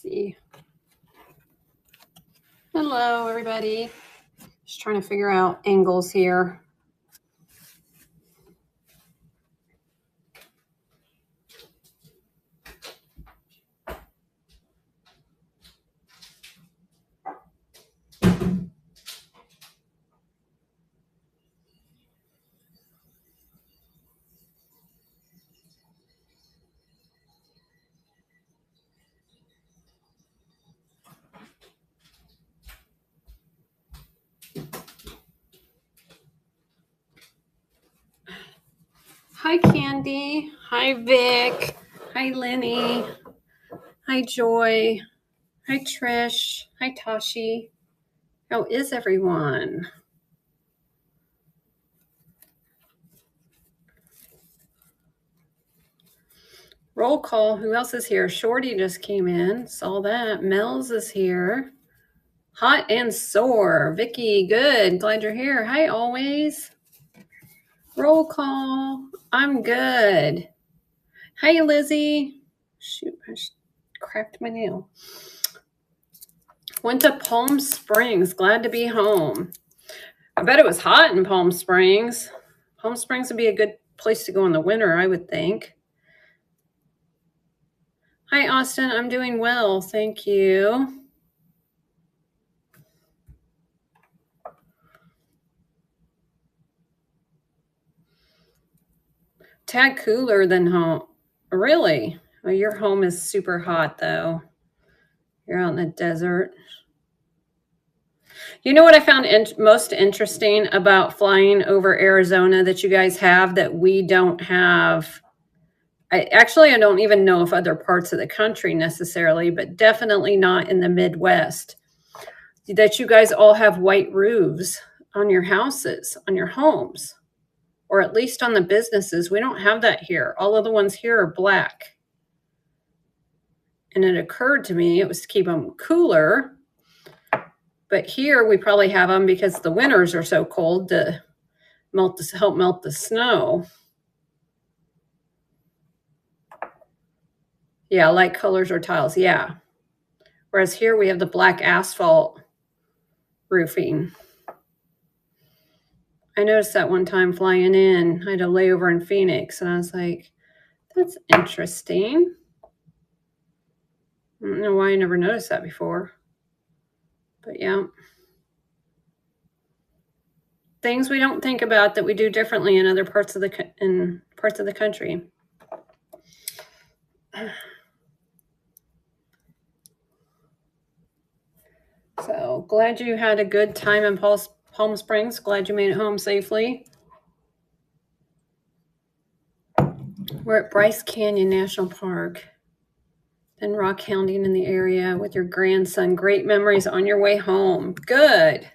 see. Hello, everybody. Just trying to figure out angles here. Hi, Candy. Hi, Vic. Hi, Lenny. Hi, Joy. Hi, Trish. Hi, Tashi. How is everyone? Roll call. Who else is here? Shorty just came in. Saw that. Mel's is here. Hot and sore. Vicky, good. Glad you're here. Hi, always. Roll call. I'm good. Hi, Lizzie. Shoot, I just cracked my nail. Went to Palm Springs. Glad to be home. I bet it was hot in Palm Springs. Palm Springs would be a good place to go in the winter, I would think. Hi, Austin. I'm doing well. Thank you. Tad cooler than home. Really? Well, your home is super hot, though. You're out in the desert. You know what I found most interesting about flying over Arizona that you guys have that we don't have? I don't even know if other parts of the country necessarily, but definitely not in the Midwest, that you guys all have white roofs on your houses, on your homes, or at least on the businesses. We don't have that here. All of the ones here are black. And it occurred to me it was to keep them cooler. But here we probably have them because the winters are so cold to help melt the snow. Yeah, light colors or tiles. Yeah. Whereas here we have the black asphalt roofing. I noticed that one time flying in. I had a layover in Phoenix, and I was like, that's interesting. I don't know why I never noticed that before. But yeah. Things we don't think about that we do differently in other parts of the country. So glad you had a good time in Palm Springs. Glad you made it home safely. We're at Bryce Canyon National Park. Then rock hounding in the area with your grandson. Great memories on your way home. Good.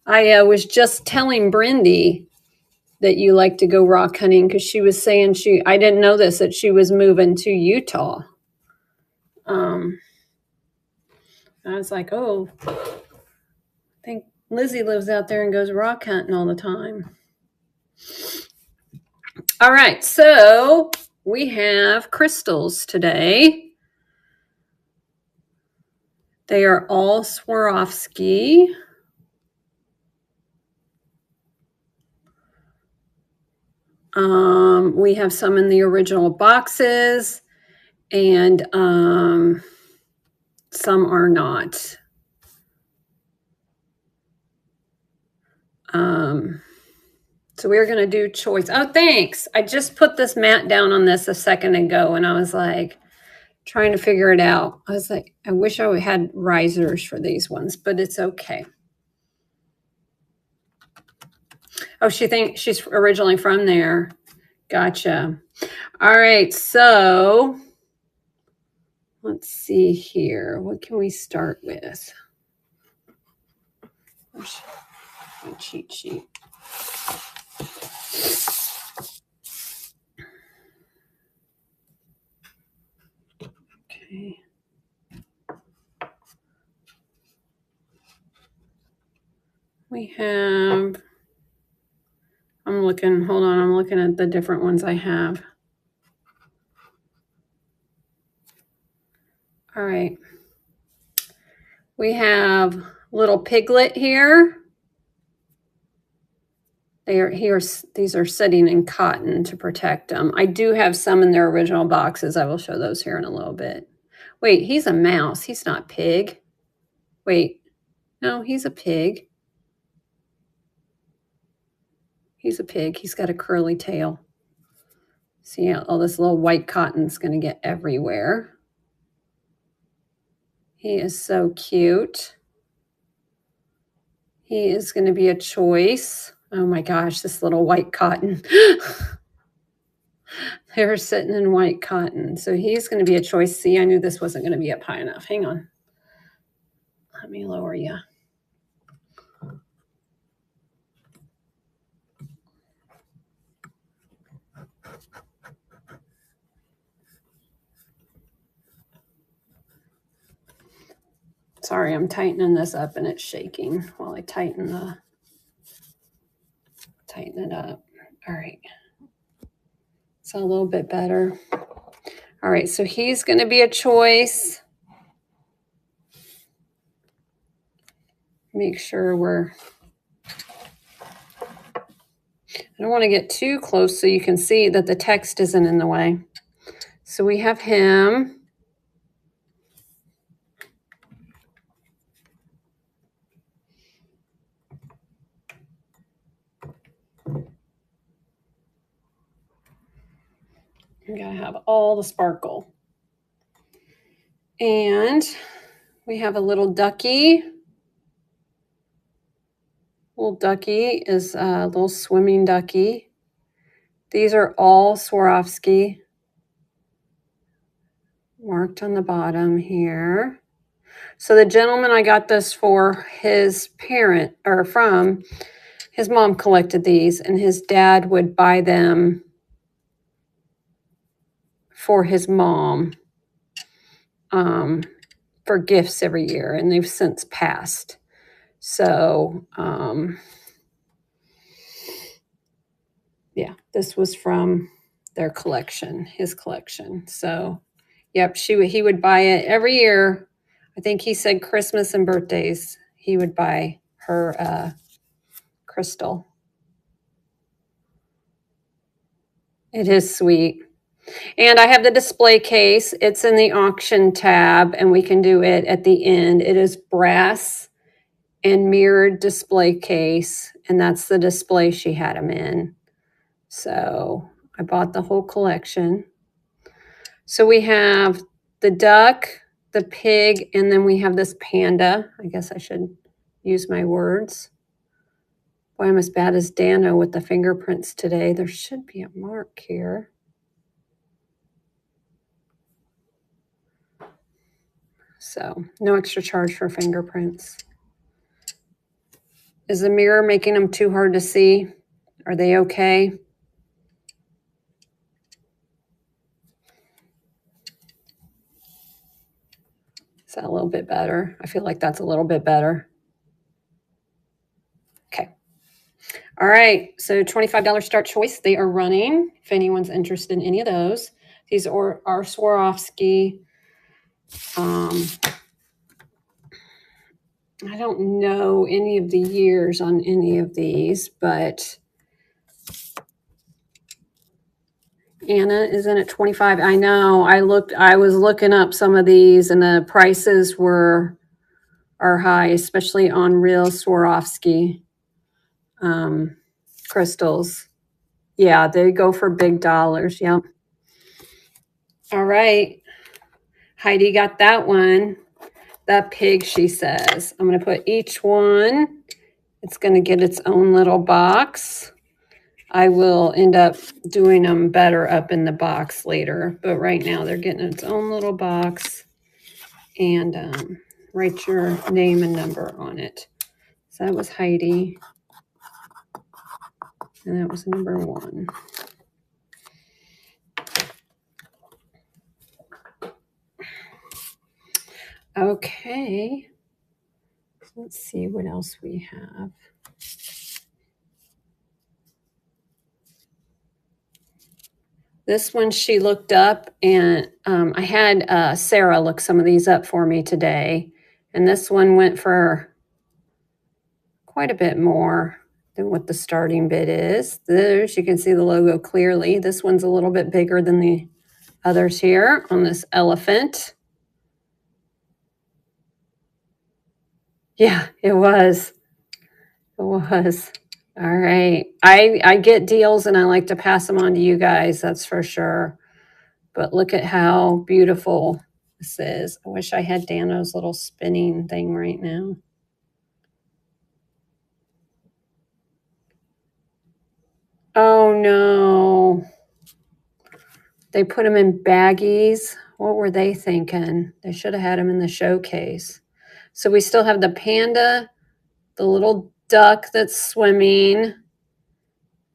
I was just telling Brindy that you like to go rock hunting because she was saying I didn't know this, that she was moving to Utah. I was like, oh, I think Lizzie lives out there and goes rock hunting all the time. All right, so we have crystals today. They are all Swarovski. We have some in the original boxes, and some are not. So we're going to do choice. Oh, thanks. I just put this mat down on this a second ago, and I was like trying to figure it out. I was like, I wish I had risers for these ones, but it's okay. Oh, she thinks she's originally from there. Gotcha. All right. So let's see here. What can we start with? Where's my cheat sheet? Okay. We have, I'm looking at the different ones I have. All right. We have little piglet here. These are sitting in cotton to protect them. I do have some in their original boxes. I will show those here in a little bit. Wait, he's a mouse. He's not pig. Wait, no, he's a pig. He's a pig. He's got a curly tail. See, all this little white cotton's going to get everywhere. He is so cute. He is going to be a choice. Oh my gosh, this little white cotton. They're sitting in white cotton. So he's going to be a choice. See, I knew this wasn't going to be up high enough. Hang on. Let me lower you. Sorry, I'm tightening this up and it's shaking while I tighten it up. All right. It's a little bit better. All right, so he's going to be a choice. Make sure I don't want to get too close so you can see that the text isn't in the way. So we have him. You gotta have all the sparkle. And we have a little ducky. Little ducky is a little swimming ducky. These are all Swarovski. Marked on the bottom here. So the gentleman I got this for, his parent, or from, his mom collected these, and his dad would buy them for his mom for gifts every year, and they've since passed. So, yeah, this was from their collection, his collection. So, yep, he would buy it every year. I think he said Christmas and birthdays, he would buy her crystal. It is sweet. And I have the display case. It's in the auction tab, and we can do it at the end. It is brass and mirrored display case, and that's the display she had them in. So I bought the whole collection. So we have the duck, the pig, and then we have this panda. I guess I should use my words. Boy, I'm as bad as Dano with the fingerprints today. There should be a mark here. So no extra charge for fingerprints. Is the mirror making them too hard to see? Are they okay? Is that a little bit better? I feel like that's a little bit better. Okay. All right. So $25 start choice. They are running. If anyone's interested in any of those. These are Swarovski. I don't know any of the years on any of these, but Anna is in at 25. I know. I was looking up some of these, and the prices are high, especially on real Swarovski crystals. Yeah, they go for big dollars. Yep. All right. Heidi got that one. That pig, she says. I'm going to put each one. It's going to get its own little box. I will end up doing them better up in the box later. But right now, they're getting its own little box. And write your name and number on it. So that was Heidi. And that was number 1. Okay. Let's see what else we have. This one she looked up, and I had Sarah look some of these up for me today. And this one went for quite a bit more than what the starting bid is. There's, you can see the logo clearly. This one's a little bit bigger than the others here on this elephant. Yeah, it was. It was. All right. I get deals and I like to pass them on to you guys, that's for sure. But look at how beautiful this is. I wish I had Dano's little spinning thing right now. Oh no. They put them in baggies. What were they thinking? They should have had them in the showcase. So we still have the panda, the little duck that's swimming,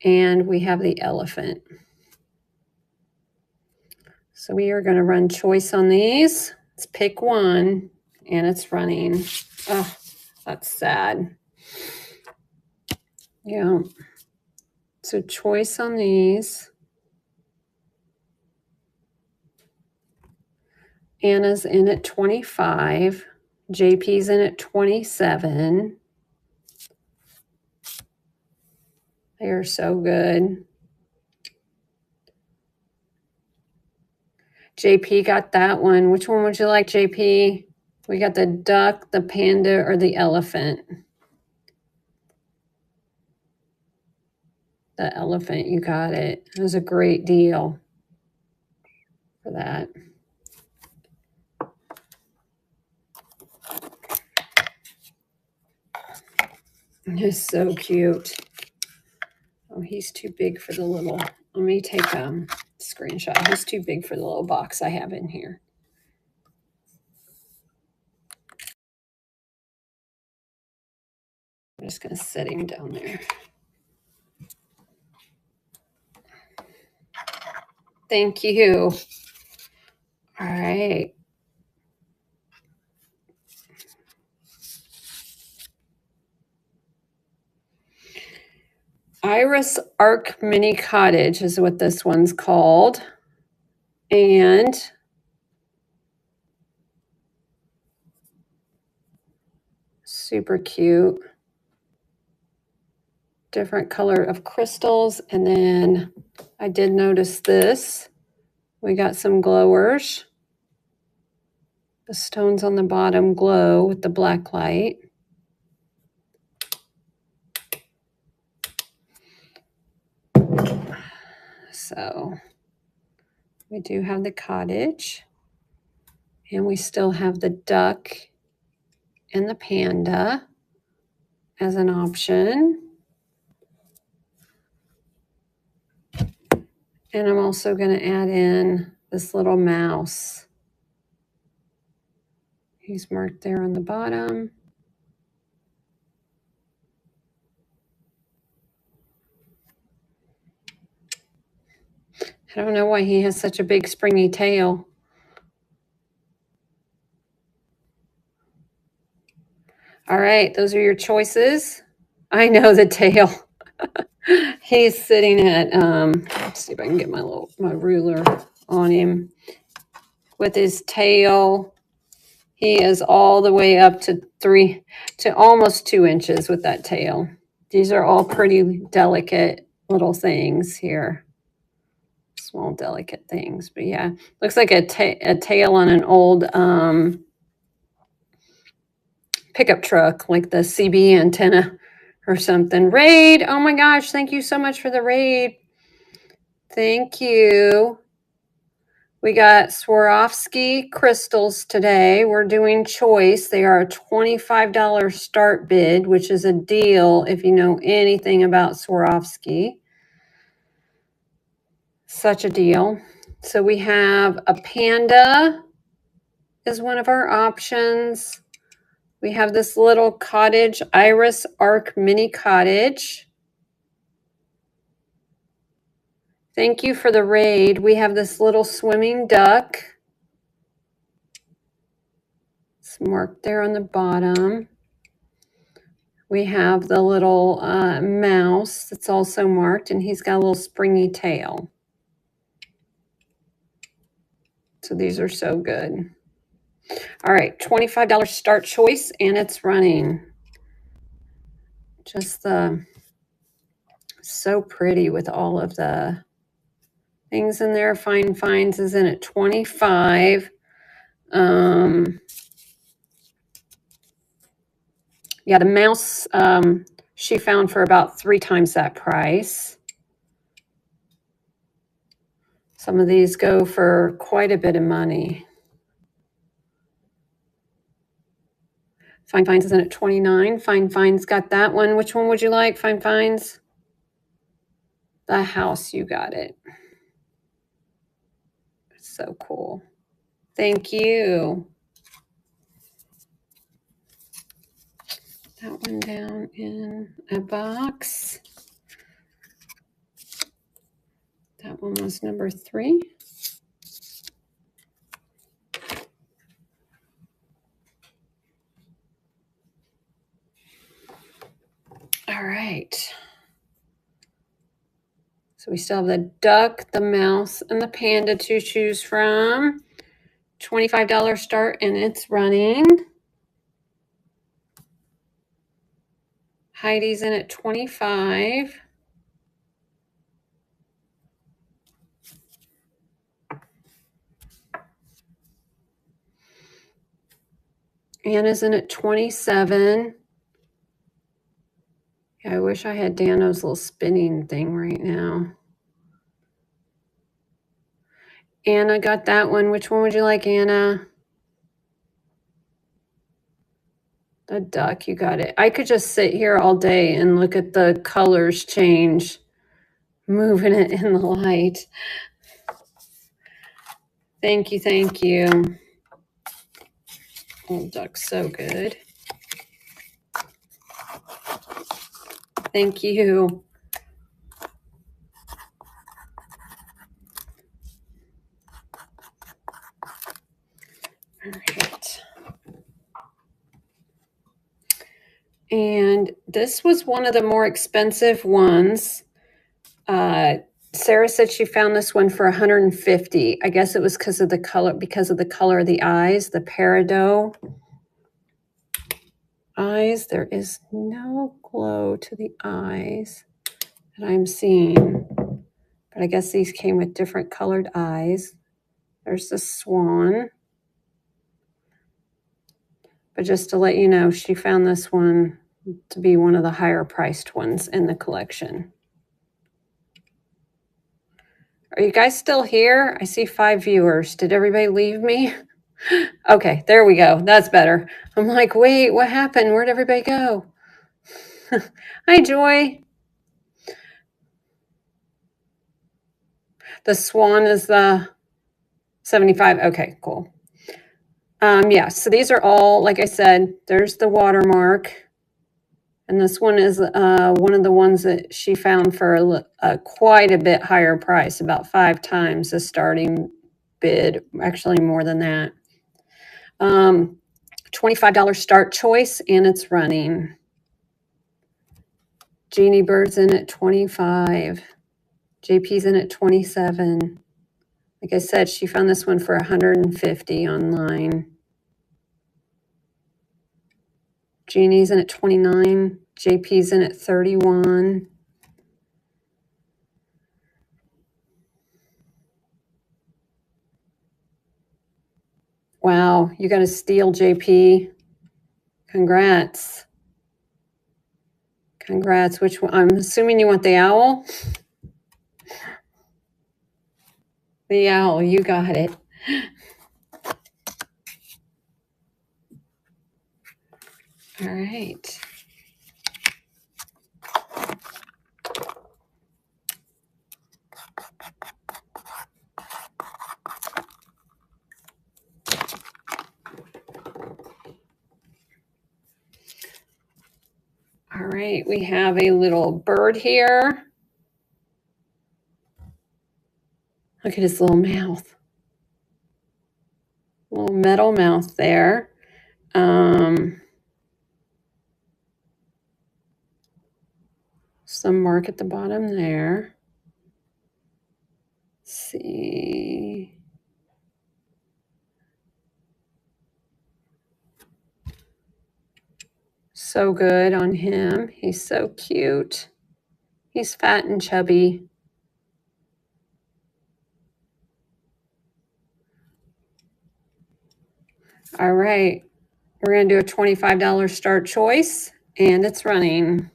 and we have the elephant. So we are going to run choice on these. Let's pick one, and it's running. Oh, that's sad. Yeah. So choice on these. Anna's in at 25. JP's in at 27. They are so good. JP got that one. Which one would you like, JP? We got the duck, the panda, or the elephant? The elephant, you got it. It was a great deal for that. He's so cute. Oh, he's too big for the little. Let me take a screenshot. He's too big for the little box I have in here. I'm just going to set him down there. Thank you. All right. Iris Arc Mini Cottage is what this one's called. And super cute. Different color of crystals. And then I did notice this. We got some glowers. The stones on the bottom glow with the black light. So we do have the cottage, and we still have the duck and the panda as an option. And I'm also going to add in this little mouse. He's marked there on the bottom. I don't know why he has such a big springy tail. All right, those are your choices. I know the tail. He's sitting at, let's see if I can get my ruler on him. With his tail, he is all the way up to almost 2 inches with that tail. These are all pretty delicate little things here. Small, delicate things. But yeah, looks like a tail on an old pickup truck, like the CB antenna or something. Raid, oh my gosh, thank you so much for the raid. Thank you. We got Swarovski crystals today. We're doing choice. They are a $25 start bid, which is a deal if you know anything about Swarovski. Such a deal. So we have a panda is one of our options. We have this little cottage, Iris Arc Mini Cottage. Thank you for the raid. We have this little swimming duck. It's marked there on the bottom. We have the little mouse that's also marked, and he's got a little springy tail. So these are so good. All right, $25 start choice, and it's running. Just so pretty with all of the things in there. Fine Finds is in at 25. Yeah, the mouse she found for about 3 times that price. Some of these go for quite a bit of money. Fine Finds is in at 29. Fine Finds got that one. Which one would you like, Fine Finds? The house, you got it. So cool. Thank you. That one down in a box. That one was number 3. All right. So we still have the duck, the mouse, and the panda to choose from. $25 start, and it's running. Heidi's in at 25. Anna's in at 27. I wish I had Dano's little spinning thing right now. Anna got that one. Which one would you like, Anna? The duck, you got it. I could just sit here all day and look at the colors change, moving it in the light. Thank you, thank you. Old duck's so good. Thank you. All right. And this was one of the more expensive ones. Sarah said she found this one for $150. I guess it was because of the color of the eyes, the peridot eyes. There is no glow to the eyes that I'm seeing. But I guess these came with different colored eyes. There's the swan. But just to let you know, she found this one to be one of the higher priced ones in the collection. Are you guys still here? I see 5 viewers. Did everybody leave me? Okay, there we go. That's better. I'm like, wait, what happened? Where'd everybody go? Hi, Joy. The swan is the 75. Okay, cool. Yeah, so these are all, like I said, there's the watermark. And this one is one of the ones that she found for quite a bit higher price, about 5 times the starting bid, actually more than that. $25 start choice, and it's running. Jeannie Bird's in at 25. JP's in at 27. Like I said, she found this one for $150 online. Jeannie's in at 29. JP's in at 31. Wow, you got a steal, JP. Congrats. Congrats. Which one? I'm assuming you want the owl. The owl, you got it. All right. All right, we have a little bird here. Look at his little mouth. Little metal mouth there. Some mark at the bottom there. Let's see. So good on him. He's so cute. He's fat and chubby. All right. We're going to do a $25 start choice, and it's running.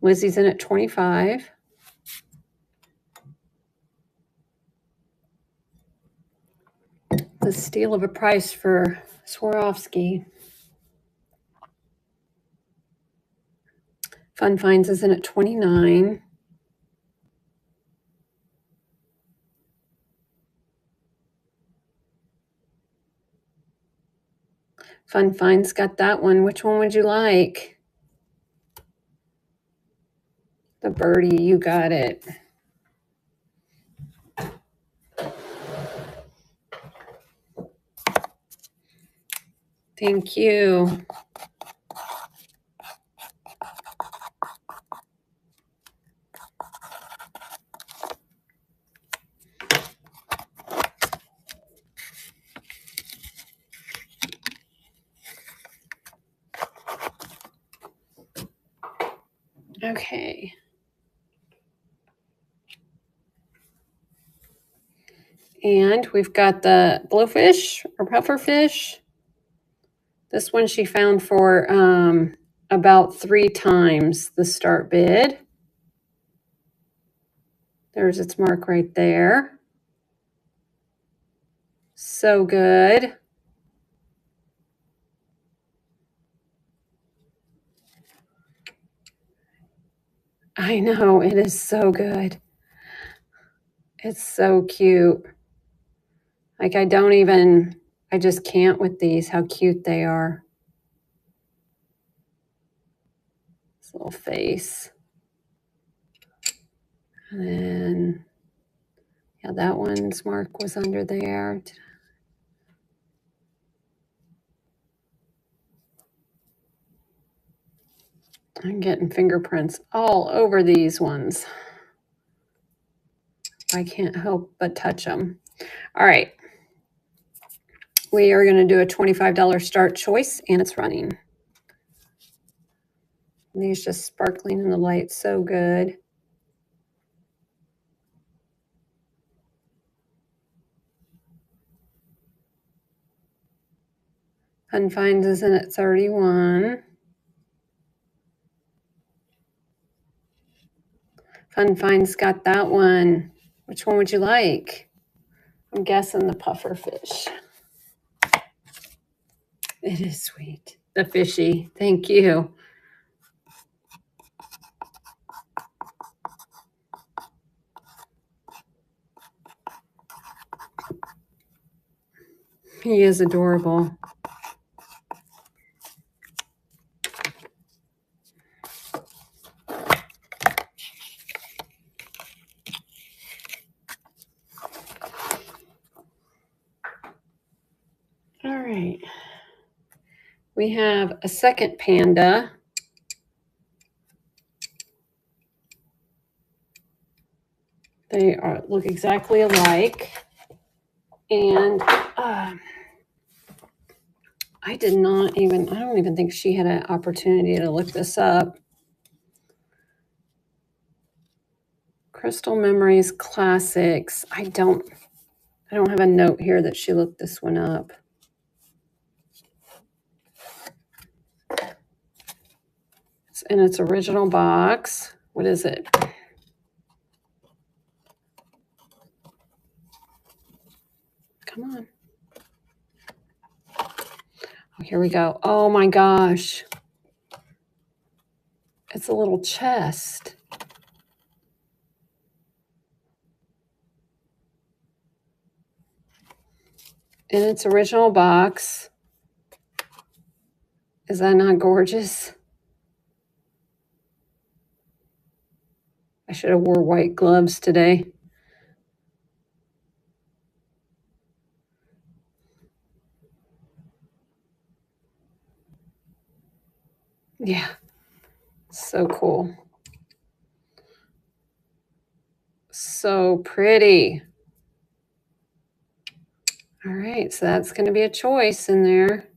Lizzie's in at 25. The steal of a price for Swarovski. Fun Finds is in at 29. Fun Finds got that one. Which one would you like? The birdie, you got it. Thank you. Okay. And we've got the blowfish or pufferfish. This one she found for about 3 times the start bid. There's its mark right there. So good. I know, it is so good. It's so cute. Like I just can't with these, how cute they are. This little face. And then, yeah, that one's mark was under there. I'm getting fingerprints all over these ones. I can't help but touch them. All right. We are going to do a $25 start choice, and it's running. And these just sparkling in the light, so good. Fun Finds is in at 31. Fun Finds got that one. Which one would you like? I'm guessing the puffer fish. It is sweet. The fishy. Thank you. He is adorable. All right. We have a second panda. They look exactly alike. And I don't even think she had an opportunity to look this up. Crystal Memories Classics. I don't have a note here that she looked this one up. It's in its original box. What is it? Come on. Oh, here we go. Oh my gosh. It's a little chest. In its original box. Is that not gorgeous? I should have wore white gloves today. Yeah. So cool. So pretty. All right, so that's going to be a choice in there.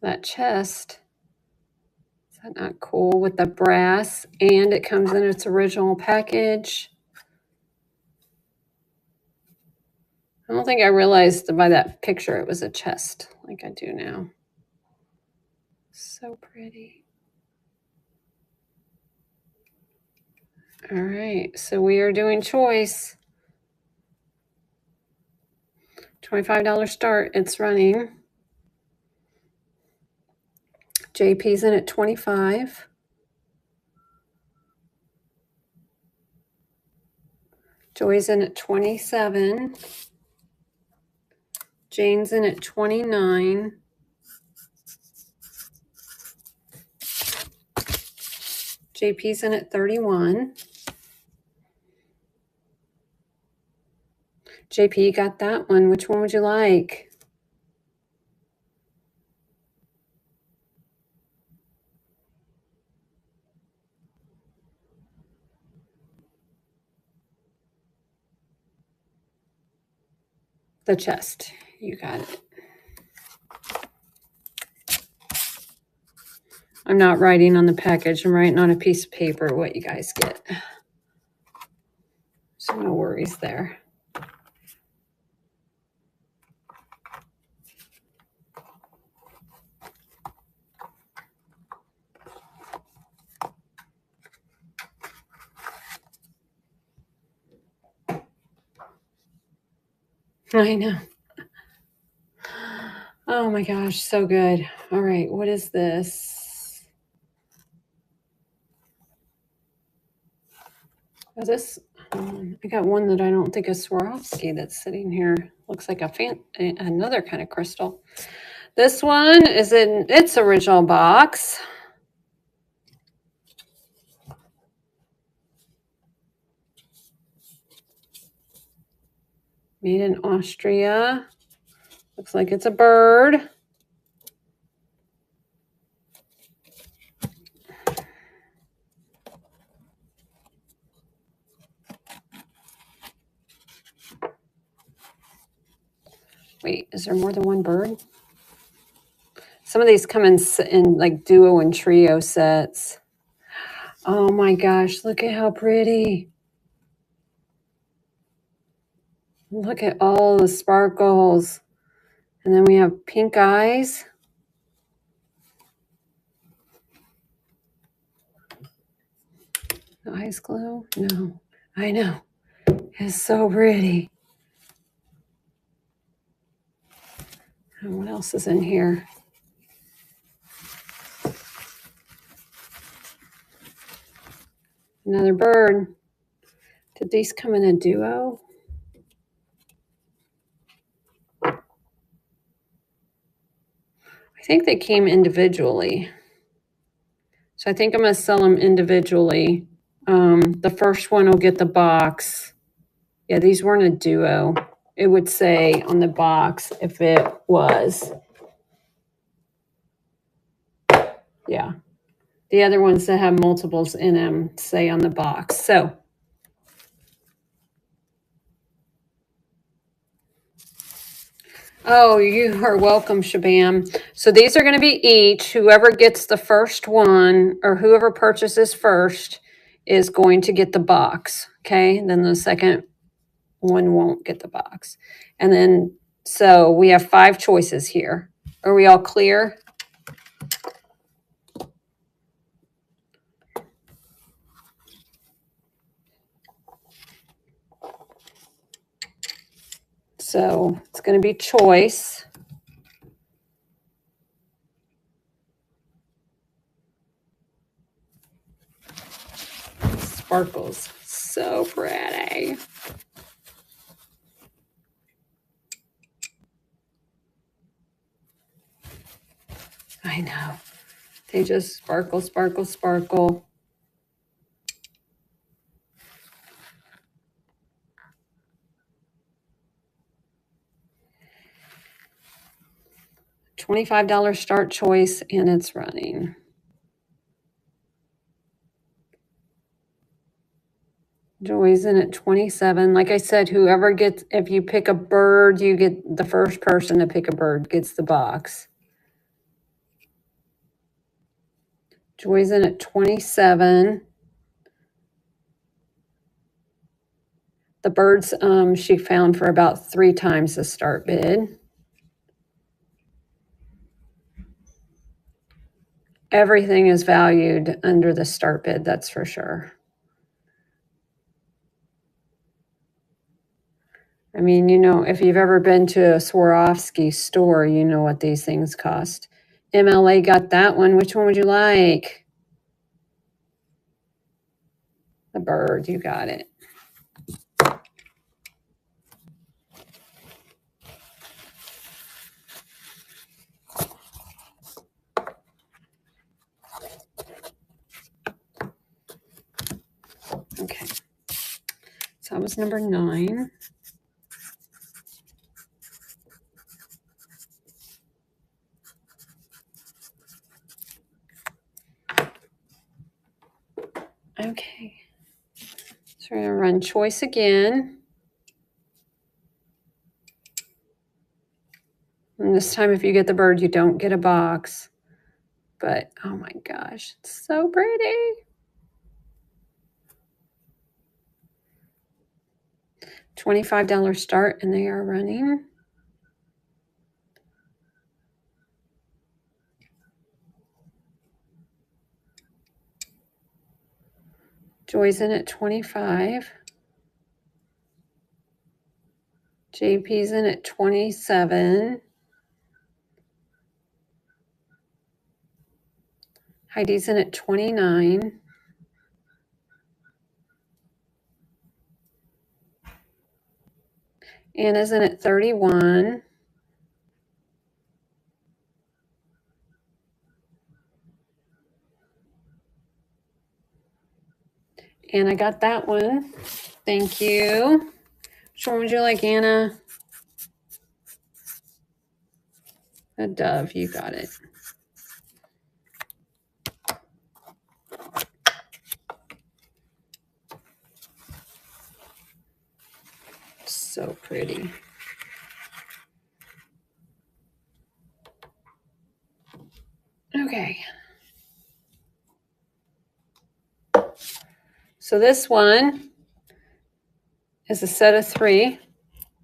That chest. Is that not cool with the brass? And it comes in its original package. I don't think I realized by that picture it was a chest like I do now. So pretty. All right, so we are doing choice. $25 start. It's running. JP's in at 25. Joy's in at 27. Jane's in at 29. JP's in at 31. JP, you got that one. Which one would you like? The chest. You got it. I'm not writing on the package. I'm writing on a piece of paper what you guys get. So no worries there. I know. Oh my gosh, so good. All right, what is this? Oh, this, I got one that I don't think is Swarovski that's sitting here. Looks like another kind of crystal. This one is in its original box. Made in Austria. Looks like it's a bird. Wait, is there more than one bird? Some of these come in like duo and trio sets. Oh my gosh, look at how pretty. Look at all the sparkles. And then we have pink eyes. The eyes glow? No, I know. It's so pretty. And what else is in here? Another bird. Did these come in a duo? I think they came individually. So I think I'm going to sell them individually. The first one will get the box. Yeah, these weren't a duo. It would say on the box if it was. Yeah. The other ones that have multiples in them say on the box. So oh, you are welcome, Shabam. So these are going to be each. Whoever gets the first one or whoever purchases first is going to get the box. Okay. And then the second one won't get the box. And then, so we have 5 choices here. Are we all clear? So it's going to be choice. Sparkles. So pretty. I know. They just sparkle, sparkle, sparkle. $25 start choice, and it's running. Joy's in at 27. Like I said, whoever gets, if you pick a bird, you get the first person to pick a bird gets the box. Joy's in at 27. The birds she found for about 3 times the start bid. Everything is valued under the start bid, that's for sure. I mean, you know, if you've ever been to a Swarovski store, you know what these things cost. MLA got that one. Which one would you like? The bird, you got it. Okay. So that was number 9. Okay. So we're going to run choice again. And this time, if you get the bird, you don't get a box. But, oh my gosh, it's so pretty. $25 start, and they are running. Joy's in at 25. JP's in at 27. Heidi's in at 29. Anna's in at 31. And I got that one. Thank you. Which one would you like, Anna? A dove, you got it. So pretty. Okay. So this one is a set of 3.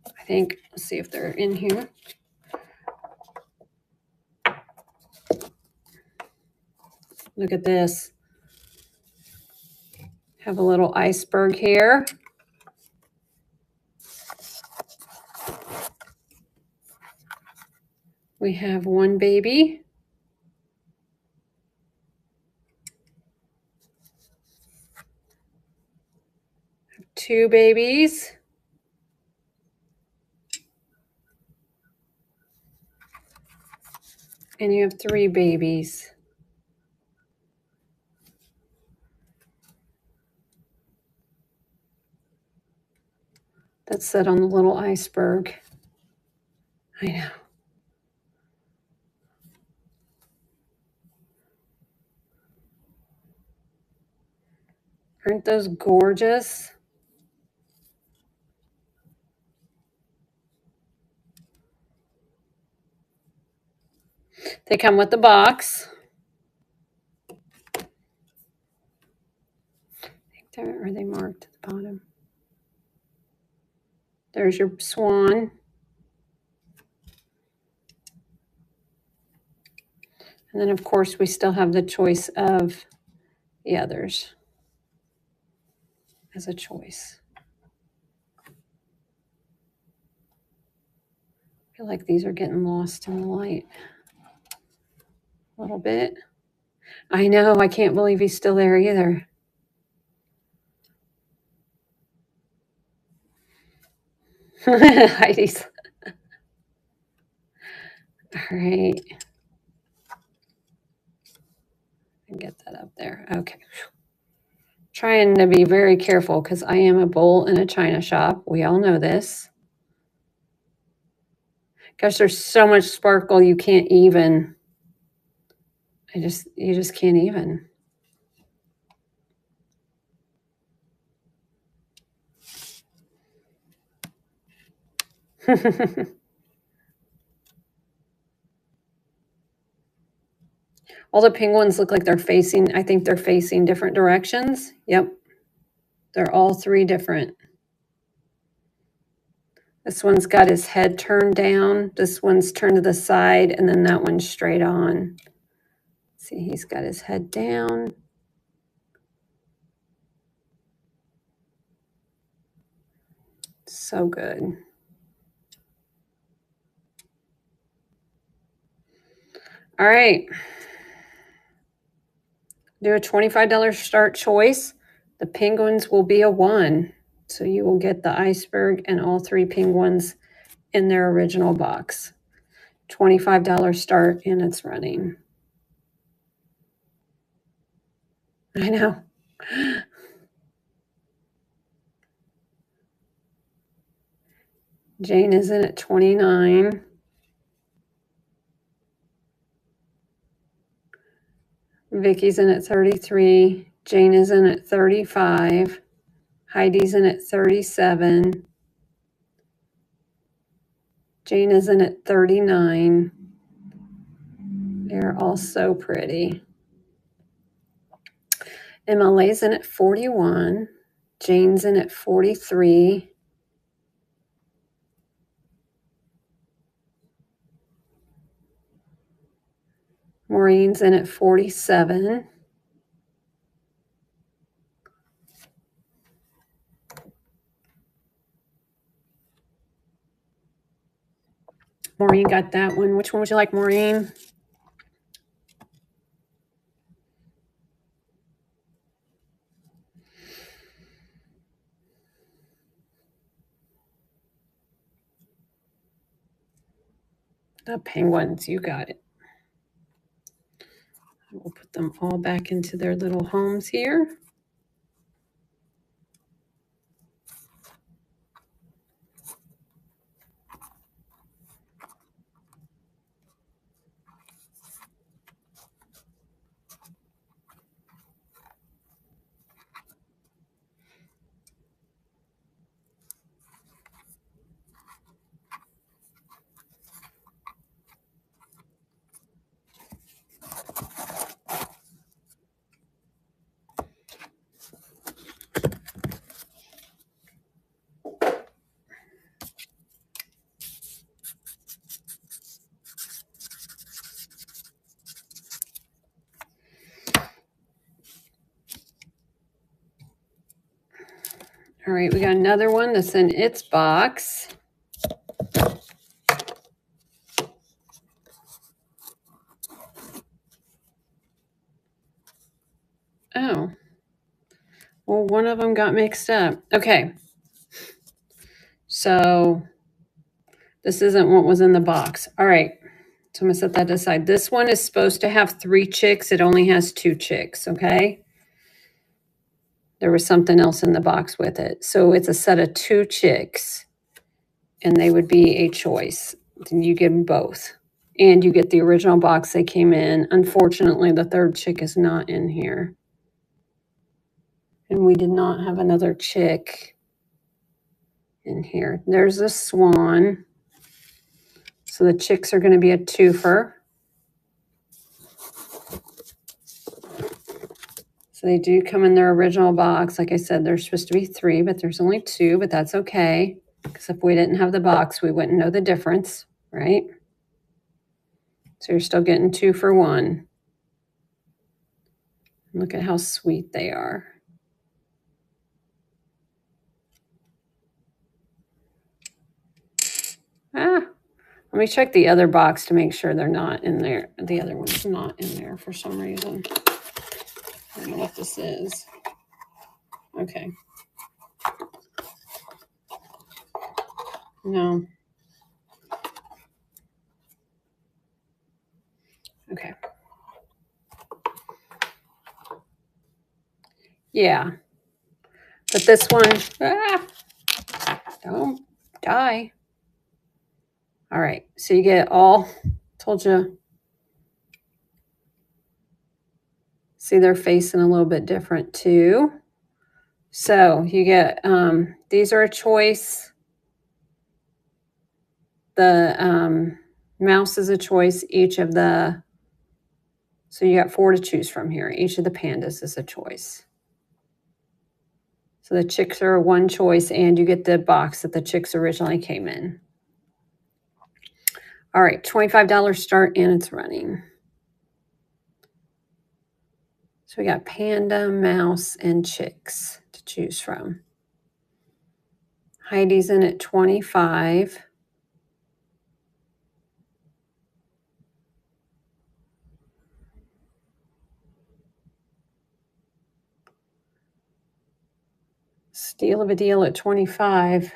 I think, let's see if they're in here. Look at this. Have a little iceberg here. We have 1 baby. 2 babies. And you have 3 babies. That's set on the little iceberg. I know. Aren't those gorgeous? They come with the box. Are they marked at the bottom? There's your swan. And then, of course, we still have the choice of the others as a choice. I feel like these are getting lost in the light a little bit. I know. I can't believe he's still there either. Heidi's. All right. And get that up there. Okay. Trying to be very careful because I am a bull in a china shop. We all know this. Gosh, there's so much sparkle you can't even. You just can't even. All the penguins look like they're facing, I think they're facing different directions. Yep. They're all three different. This one's got his head turned down. This one's turned to the side, and then that one's straight on. See, he's got his head down. So good. All right. Do a $25 start choice. The penguins will be a 1. So you will get the iceberg and all three penguins in their original box. $25 start, and it's running. I know. Jane is in at 29. Vicky's in at 33. Jane is in at 35. Heidi's in at 37. Jane is in at 39. They're all so pretty. MLA's in at 41. Jane's in at 43. Maureen's in at 47. Maureen got that one. Which one would you like, Maureen? The penguins, you got it. We'll put them all back into their little homes here. All right, we got another one that's in its box. Oh, well, one of them got mixed up. Okay, so this isn't what was in the box. All right, so I'm gonna set that aside. This one is supposed to have 3 chicks. It only has 2 chicks, okay? There was something else in the box with it. So it's a set of 2 chicks, and they would be a choice. And you get them both. And you get the original box they came in. Unfortunately, the 3rd chick is not in here. And we did not have another chick in here. There's a swan. So the chicks are going to be a twofer. So they do come in their original box. Like I said, there's supposed to be 3, but there's only 2, but that's okay. Because if we didn't have the box, we wouldn't know the difference, right? So you're still getting 2 for 1. Look at how sweet they are. Let me check the other box to make sure they're not in there. The other one's not in there for some reason. I don't know what this is. Okay. No. Okay. Yeah. But this one, don't die. All right. So you get all, told you. See, they're facing a little bit different too. So you get, these are a choice. The mouse is a choice. So you got 4 to choose from here. Each of the pandas is a choice. So the chicks are one choice, and you get the box that the chicks originally came in. All right, $25 start, and it's running. So we got panda, mouse, and chicks to choose from. Heidi's in at 25. Steal of a deal at 25.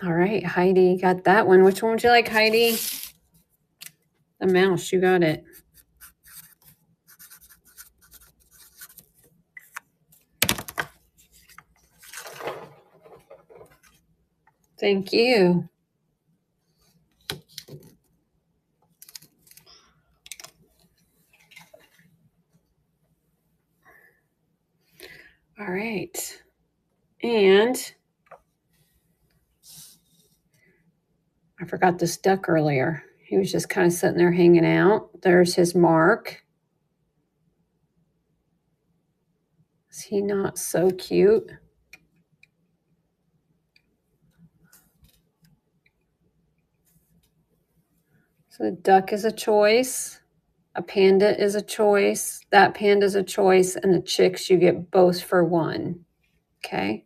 All right, Heidi got that one. Which one would you like, Heidi? The mouse, you got it. Thank you. All right. And I forgot this duck earlier. He was just kind of sitting there hanging out. There's his mark. Is he not so cute? So the duck is a choice. A panda is a choice. That panda is a choice. And the chicks, you get both for one. Okay.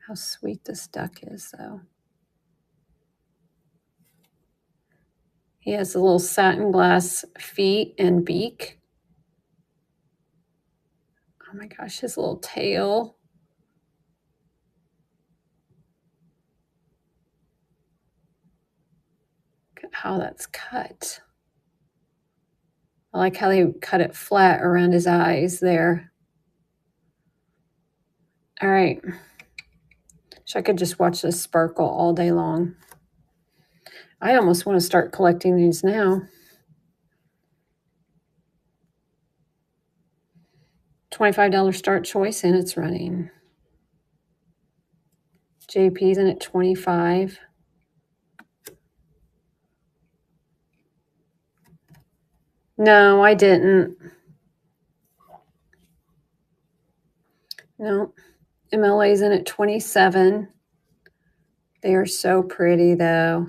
How sweet this duck is, though. He has a little satin glass feet and beak. Oh my gosh, his little tail. Look at how that's cut. I like how they cut it flat around his eyes there. All right. So I could just watch this sparkle all day long. I almost want to start collecting these now. $25 start choice, and it's running. JP's in at 25. No, I didn't. No. MLA's in at 27. They are so pretty, though.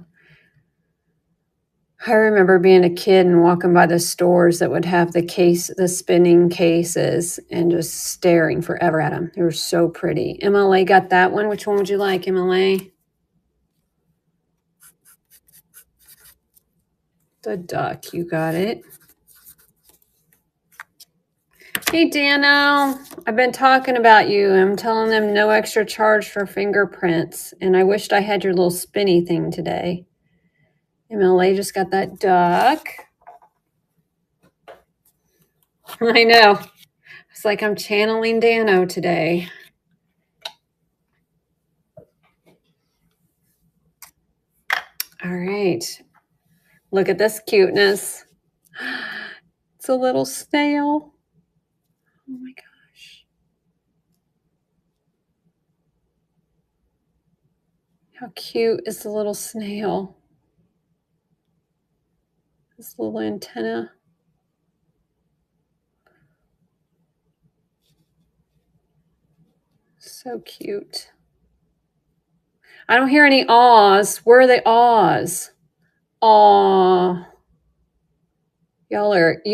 I remember being a kid and walking by the stores that would have the spinning cases, and just staring forever at them. They were so pretty. MLA got that one. Which one would you like, MLA? The duck, you got it. Hey, Dano, I've been talking about you. I'm telling them no extra charge for fingerprints, and I wished I had your little spinny thing today. MLA just got that duck. I know. It's like I'm channeling Dano today. All right. Look at this cuteness. It's a little snail. Oh my gosh. How cute is the little snail? This little antenna. So cute. I don't hear any awes. Where are the awes? Aw. You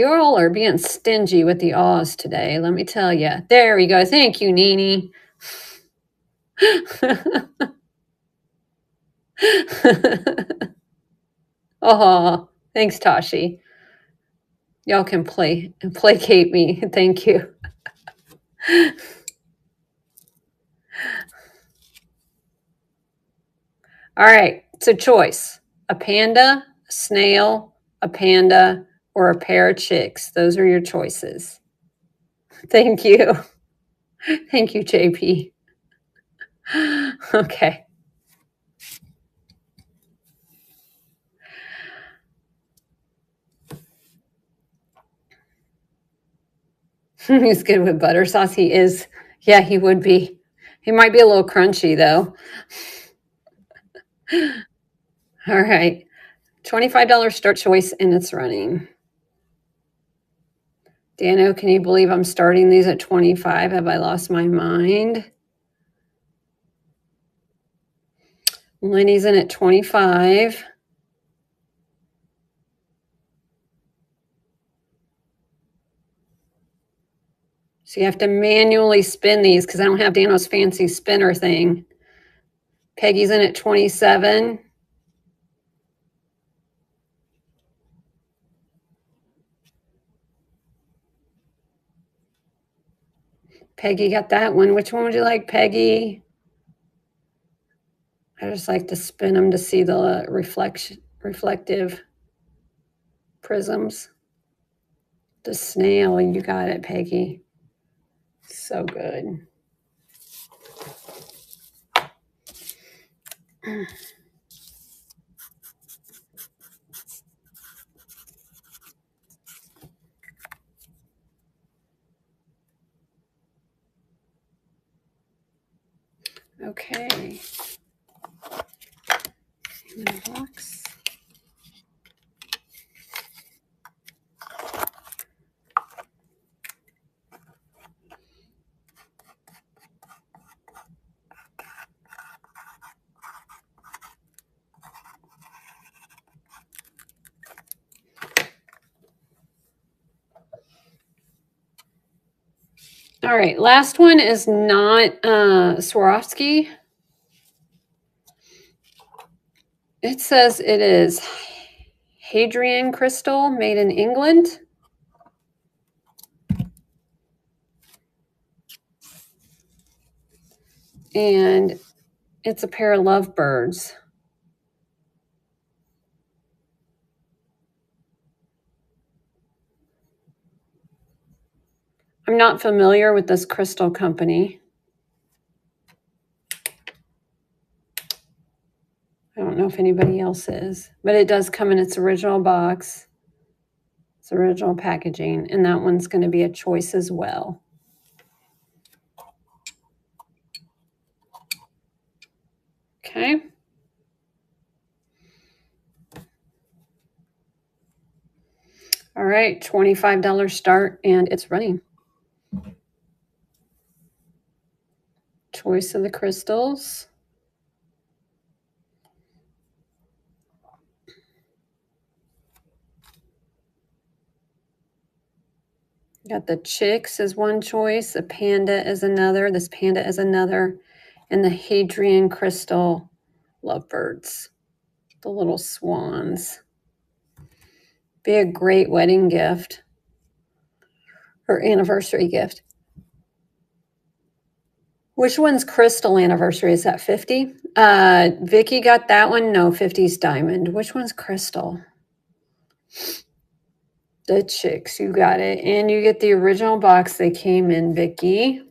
all are being stingy with the awes today, let me tell you. There we go. Thank you, Nene. Oh, thanks, Tashi. Y'all can placate me. Thank you. All right, so choice. A panda, a snail, a panda, or a pair of chicks. Those are your choices. Thank you. Thank you, JP. Okay. He's good with butter sauce. He is Yeah, he would be. He might be a little crunchy though. All right. $25 start choice and it's running. Dano, can you believe I'm starting these at 25? Have I lost my mind? Lenny's in at 25. So you have to manually spin these because I don't have Dano's fancy spinner thing. Peggy's in at 27. Peggy got that one. Which one would you like, Peggy? I just like to spin them to see the reflective prisms. The snail, you got it, Peggy. So good. Okay. In the box. All right, last one is not Swarovski. It says it is Hadrian crystal made in England. And it's a pair of lovebirds. I'm not familiar with this crystal company. I don't know if anybody else is, but it does come in its original box, its original packaging, and that one's going to be a choice as well. Okay. All right, $25 start, and it's running. Choice of the crystals. Got the chicks as one choice, the panda is another, this panda is another, and the Hadrian crystal lovebirds, the little swans. Be a great wedding gift or anniversary gift. Which one's crystal anniversary? Is that 50? Vicky got that one. No, 50's diamond. Which one's crystal? The chicks, you got it. And you get the original box they came in, Vicky.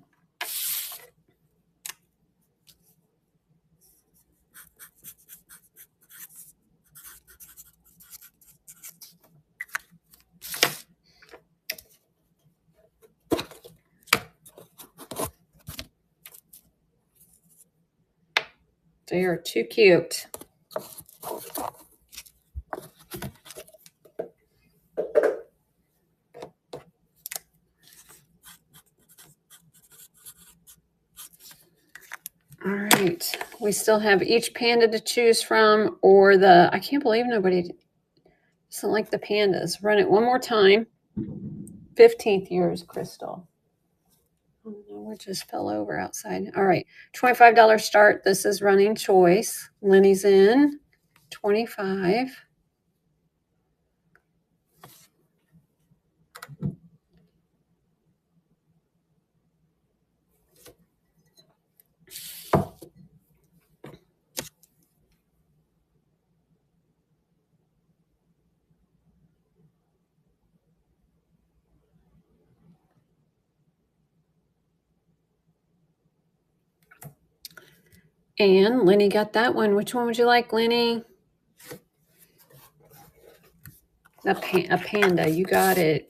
They are too cute. All right. We still have each panda to choose from, or the, I can't believe nobody doesn't like the pandas. Run it one more time. 15th year's crystal. Oh no, it just fell over outside. All right. $25 start. This is running choice. Lenny's in. 25. And Lenny got that one. Which one would you like, Lenny? A panda. You got it.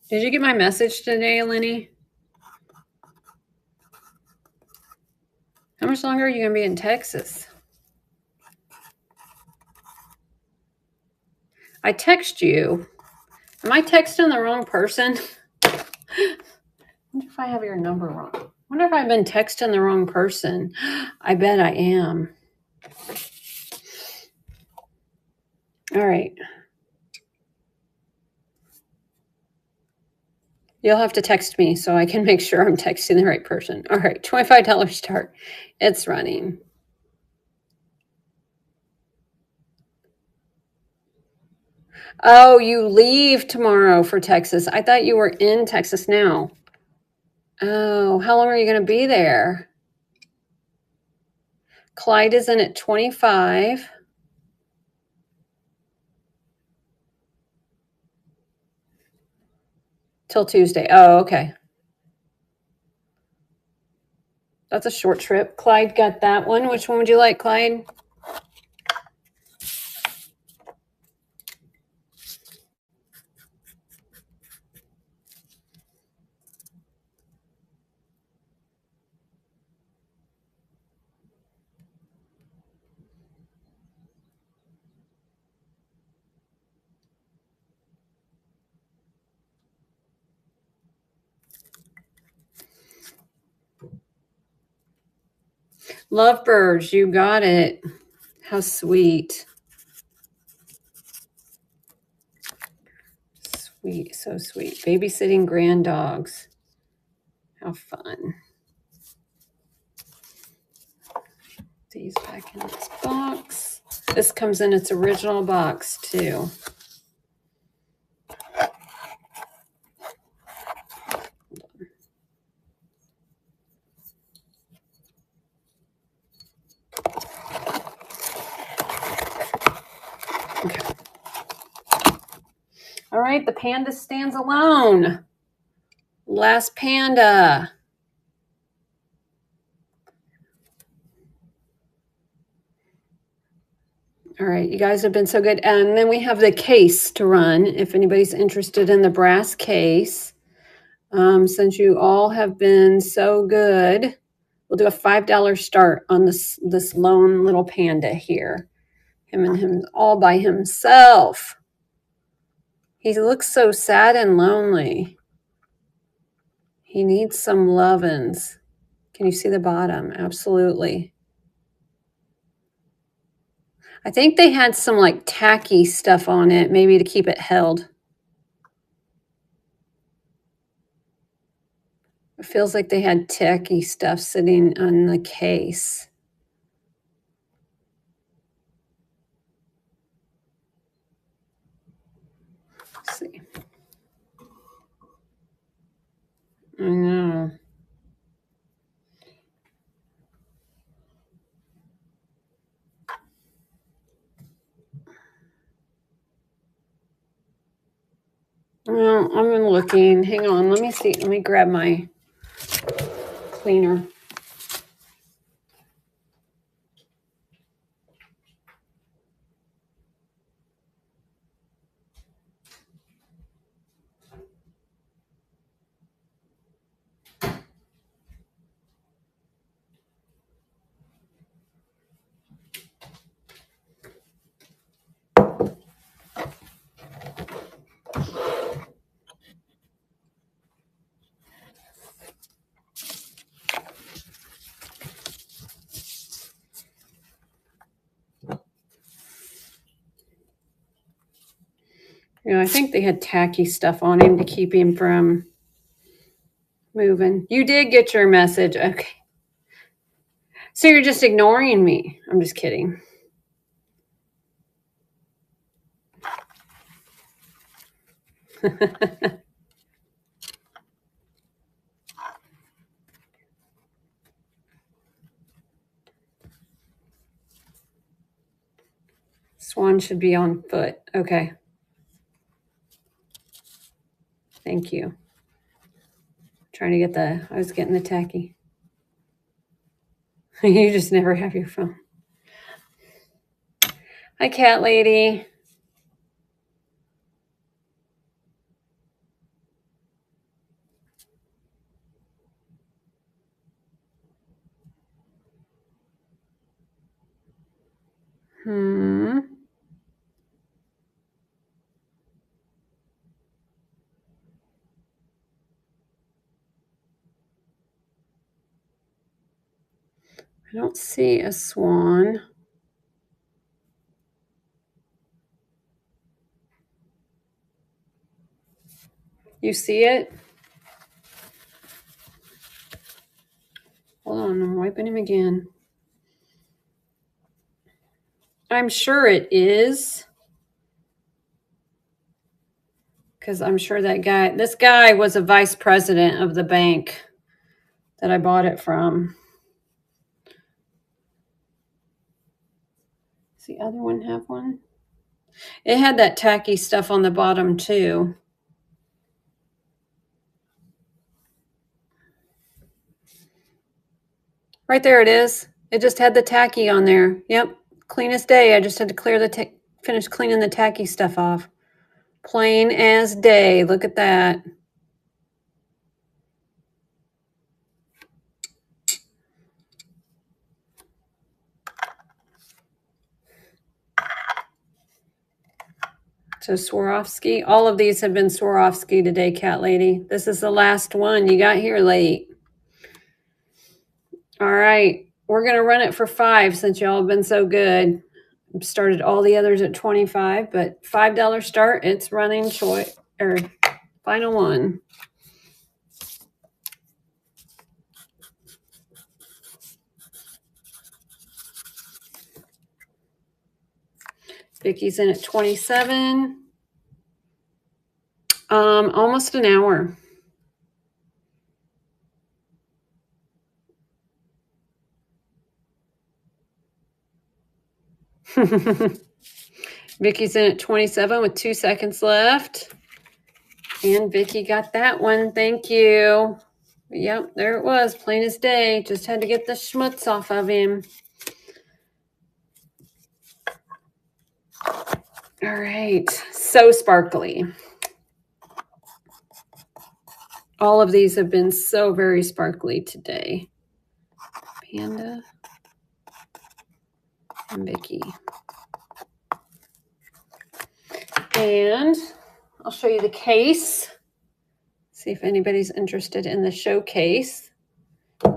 Did you get my message today, Lenny? How much longer are you going to be in Texas? I text you. Am I texting the wrong person? I wonder if I have your number wrong. I wonder if I've been texting the wrong person. I bet I am. All right. You'll have to text me so I can make sure I'm texting the right person. All right, $25 start. It's running. Oh, you leave tomorrow for Texas. I thought you were in Texas now. Oh, how long are you going to be there? Clyde is in at 25. Till Tuesday. Oh, okay. That's a short trip. Clyde got that one. Which one would you like, Clyde? Lovebirds, you got it. How sweet. Sweet, so sweet. Babysitting grand dogs. How fun. These back in this box. This comes in its original box too. Okay. All right, the panda stands alone. Last panda. All right, you guys have been so good. And then we have the case to run if anybody's interested in the brass case. Since you all have been so good, we'll do a $5 start on this lone little panda here. Him all by himself. He looks so sad and lonely. He needs some lovin's. Can you see the bottom? Absolutely. I think they had some like tacky stuff on it, maybe to keep it held. It feels like they had tacky stuff sitting on the case. Let's see. I know. Well, I'm looking. Hang on. Let me see. Let me grab my cleaner. I think they had tacky stuff on him to keep him from moving. You did get your message. Okay. So you're just ignoring me. I'm just kidding. Swan should be on foot. Okay. Thank you. Trying to get I was getting the tacky. You just never have your phone. Hi, cat lady. I don't see a swan. You see it? Hold on, I'm wiping him again. I'm sure it is. Because I'm sure this guy was a vice president of the bank that I bought it from. Does the other one have one? It had that tacky stuff on the bottom too. Right there it is. It just had the tacky on there. Yep, clean as day. I just had to finish cleaning the tacky stuff off. Plain as day. Look at that. So Swarovski. All of these have been Swarovski today, Cat Lady. This is the last one. You got here late. All right. We're going to run it for 5 since y'all have been so good. Started all the others at 25, but $5 start. It's running short or final one. Vicky's in at 27. Almost an hour. Vicky's in at 27 with 2 seconds left. And Vicky got that one. Thank you. Yep, there it was. Plain as day. Just had to get the schmutz off of him. All right. So sparkly. All of these have been so very sparkly today. Panda and Vicky. And I'll show you the case. See if anybody's interested in the showcase.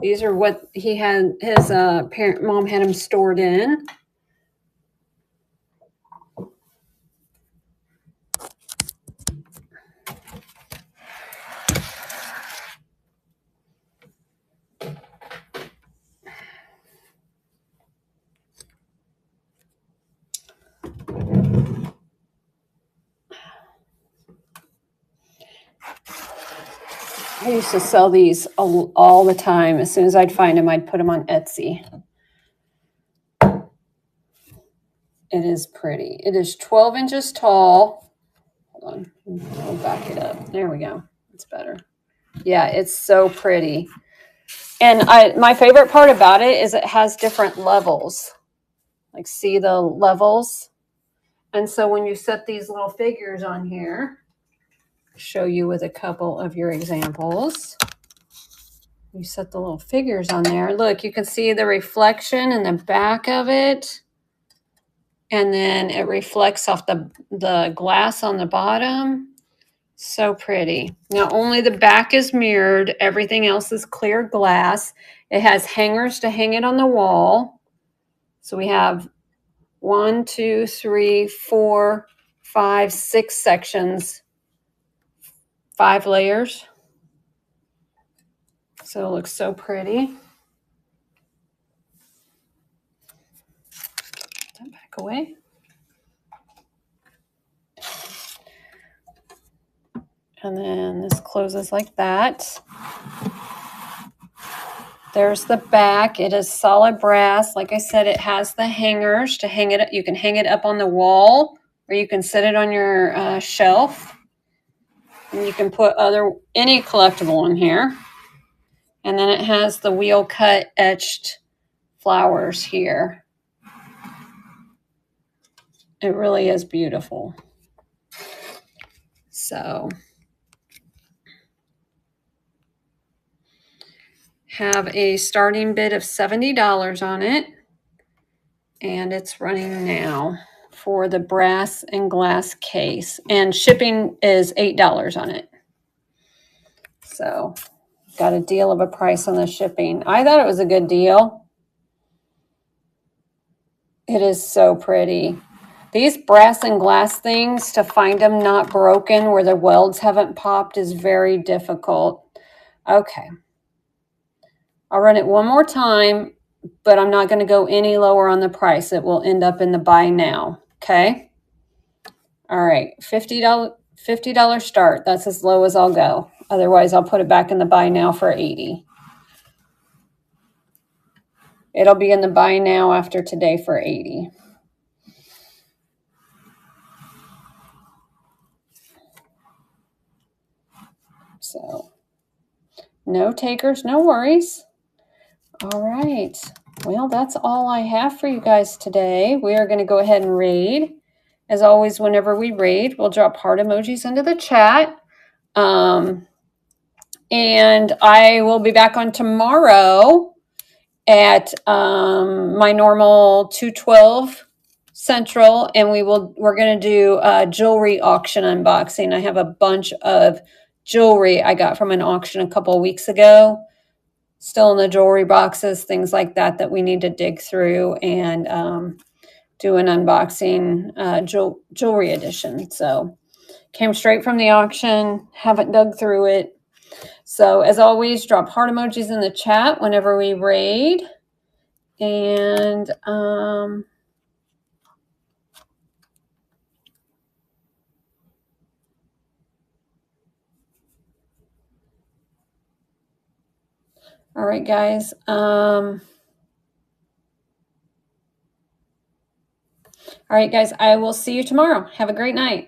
These are what he had, his mom had him stored in. I used to sell these all the time. As soon as I'd find them, I'd put them on Etsy. It is pretty. It is 12 inches tall. Hold on. I'll back it up. There we go. It's better. Yeah, it's so pretty. And my favorite part about it is it has different levels. Like, see the levels? And so when you set these little figures on here, show you with a couple of your examples. You set the little figures on there. Look, you can see the reflection in the back of it. And then it reflects off the glass on the bottom. So pretty. Now, only the back is mirrored. Everything else is clear glass. It has hangers to hang it on the wall. So we have 1, 2, 3, 4, 5, 6 sections. 5 layers. So it looks so pretty. Put that back away. And then this closes like that. There's the back. It is solid brass. Like I said, it has the hangers to hang it up. You can hang it up on the wall, or you can set it on your shelf. And you can put any collectible in here. And then it has the wheel cut etched flowers here. It really is beautiful. So have a starting bid of $70 on it. And it's running now for the brass and glass case. And shipping is $8 on it. So got a deal of a price on the shipping. I thought it was a good deal. It is so pretty. These brass and glass things, to find them not broken where the welds haven't popped is very difficult. Okay. I'll run it one more time, but I'm not going to go any lower on the price. It will end up in the buy now. Okay. All right. $50 start. That's as low as I'll go. Otherwise, I'll put it back in the buy now for $80. It'll be in the buy now after today for $80. So no takers, no worries. All right. Well, that's all I have for you guys today. We are going to go ahead and raid. As always, whenever we raid, we'll drop heart emojis into the chat. And I will be back on tomorrow at my normal 2:12 Central, and we're going to do a jewelry auction unboxing. I have a bunch of jewelry I got from an auction a couple of weeks ago, still in the jewelry boxes, things like that we need to dig through and do an unboxing jewelry edition. So came straight from the auction, haven't dug through it. So as always, drop heart emojis in the chat whenever we raid. And all right, guys. All right, guys, I will see you tomorrow. Have a great night.